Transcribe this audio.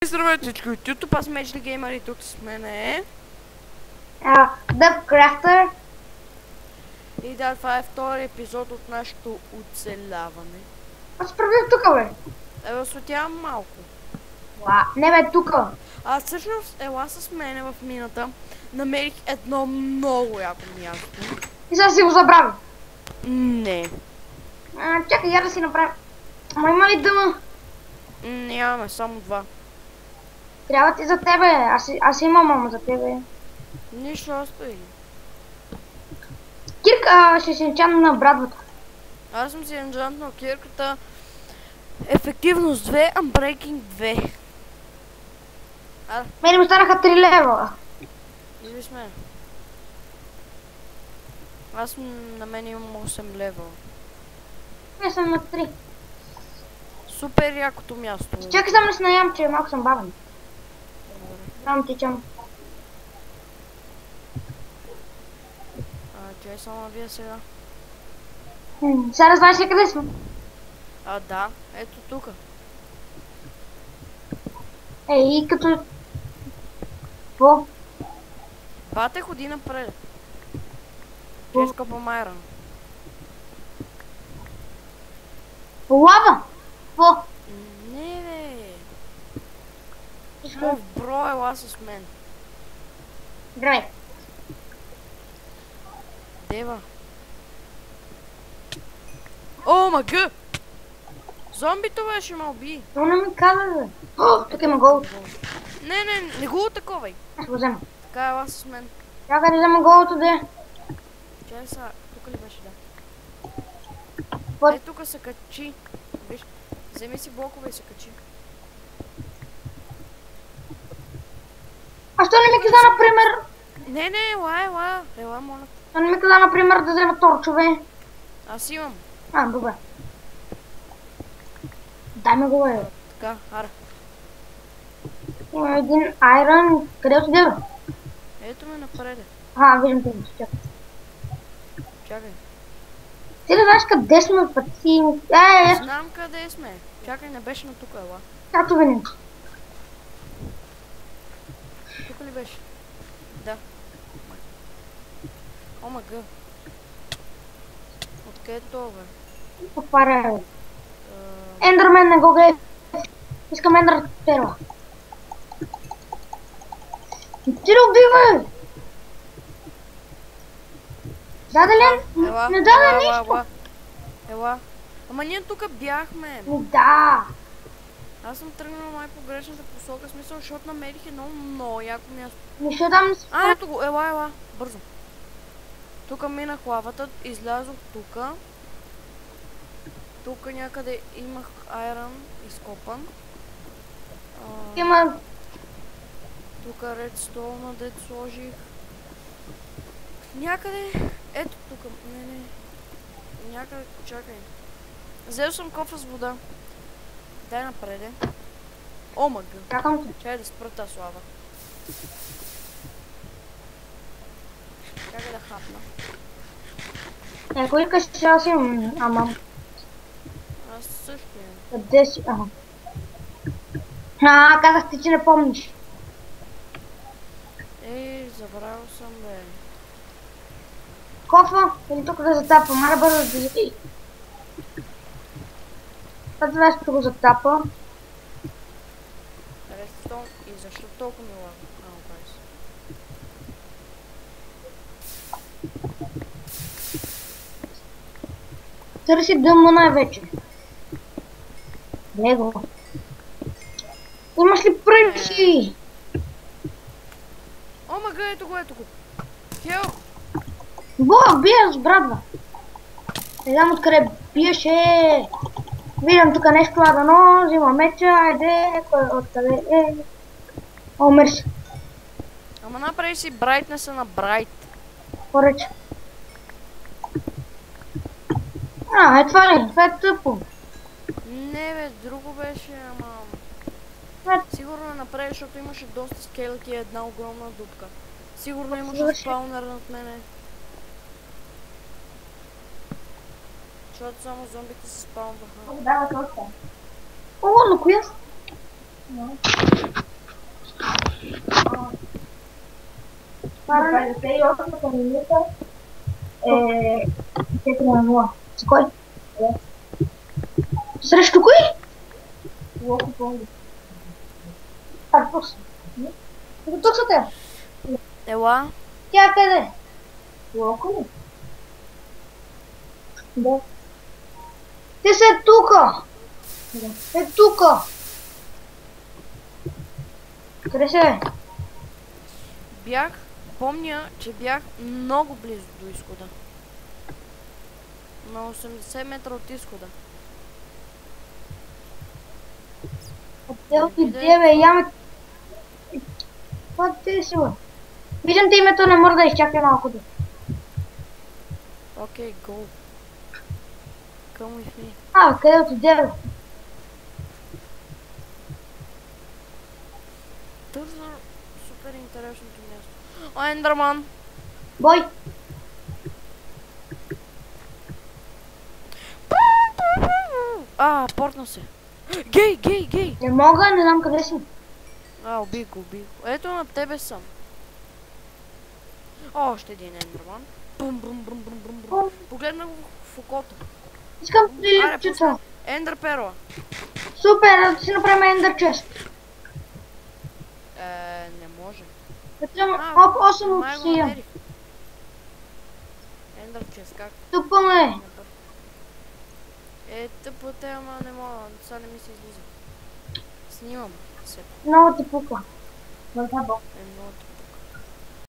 Здравейте всички от YouTube, аз Мечли Геймър и тук с мен е... Дъв Крафтър. И да, това е втори епизод от нашето оцеляване. Аз прави тук, бе. Осветявам малко. Не, бе, тук. А всъщност, ела с мене в мината, намерих едно много яко място. И сега си го забрави. Не. Чакай, я да си направя. Ама има ли дъма? Нямаме, само два. Трябва ти за тебе. Аз имам, ама за тебе. Нищо остави. Кирка, ще се енчам на брадвата. Аз съм си енджантнал кирката. Ефективност 2, Unbreaking 2. Мене ми останаха 3 лева. Иди с мен. Аз на мен имам 8 левела. Не съм на 3. Супер якото място. Чакай само да се наям, че малко съм бавен. Там тичам. Чай само вие сега. Сега да знаеш ли къде сме? Да, ето тука. И като... Какво? Бате, ходи напред. Какво? Ческа по майран. Лава! Какво? Не, бе. Нов брой, ела с мен. Здравей. Дева. О, мага! Зомбито беше ме уби. Но не ми каза, бе. Тук има голото. Не го атаковай. Аз го взема. Така ела с мен. Чакай да взема голото, де. Чай са, тук ли беше, да? Вот. Е, тук се качи. Виж, вземи си блокове и се качи. А що не ми каза, например... Не, ела, моля. Що не ми каза, например, да взема торчове? Аз имам. Добре. Дай ми го, бе. Така, ара. Има един айрон. Къде отиде, бе? Ето ме напреде. Виждам те. Чакай. Чакай. Ти не знаеш къде сме, път си... Знам къде сме. Чакай, не беше на тук, ела. Както винаги. Тук ли беше? Да. О, мага. Откъде е това, бе? Попаря, бе. Ендърмен не го гледай. Искам ендър перла. Ти да убивай! Даде ли? Не даде нищо. Ела. Ама ние тук бяхме. Да. Аз съм тръгнал май по грешната посока, смисъл, защото намерих едно много яко място. Нищо там... Ето го, ела, бързо. Тук минах лавата, излязох тука. Тук някъде имах айрон изкопан. Има... Тук редстоуна, дет сложих. Някъде... Ето тук, не. Някъде, чакай. Взел съм кофа с вода. Дай напреде. О, мага. Чакам те. Чай да спра тази слава. Чакай да хапна. Ако искаш, че аз имам... Ама... Аз също имам. Къде си? Казах ти, че не помниш. Забравил съм, бе. Кофа? Или тук да затапа? Мара бързо да взети. Това нещо го затапа. Редстоун и защо толкова ми лага? Търси дъма най-вече. Лего. Имаш ли пръчи? О, мага, ето го. Хел! Бия с брадва. Не знам откъде биеше. Виждам тук нещо ладано, взимам меча, айде, откъде е. О, мерси. Ама направи си брайтнеса на брайт. Поръча. Това ли? Това е тъпо. Не, бе, друго беше, ама... Сигурно направи, защото имаше доста скелети и една огромна дупка. Сигурно имаше спаунър над мене. Защото само зомбите се спаунваха. Да, точно. О, на коя? No. Para 58 minuta 4:0. С кой? Срещу кой? Локо помни. Арпус. Тук са те. Ела. Тя къде? Локо ли? Да. Те са тука. Е тука. Къде се? Помня, че бях много близо до изхода. На 80 метра от изхода. Отде, бе, яме... Това ти си, бе. Виждам те името на мърда, изчакай малко да. Окей, go. Come with me. Къде отиде, бе? Търза супер интересното място. О, Ендерман! Бой! Портна се. Гей! Не мога, не знам къде си. Убих го. Ето на тебе съм. Още един Ендерман. Бум. Погледна го в окото. Искам прилипчета. Ендър перла. Супер, да си направим ендър чест. Не може. Оп, 8 обсия. Ендър чест, как? Тупаме. Тъпата, ама не мога. Сега не ми се излиза. Снимам се. Много ти пука. Много тъпо.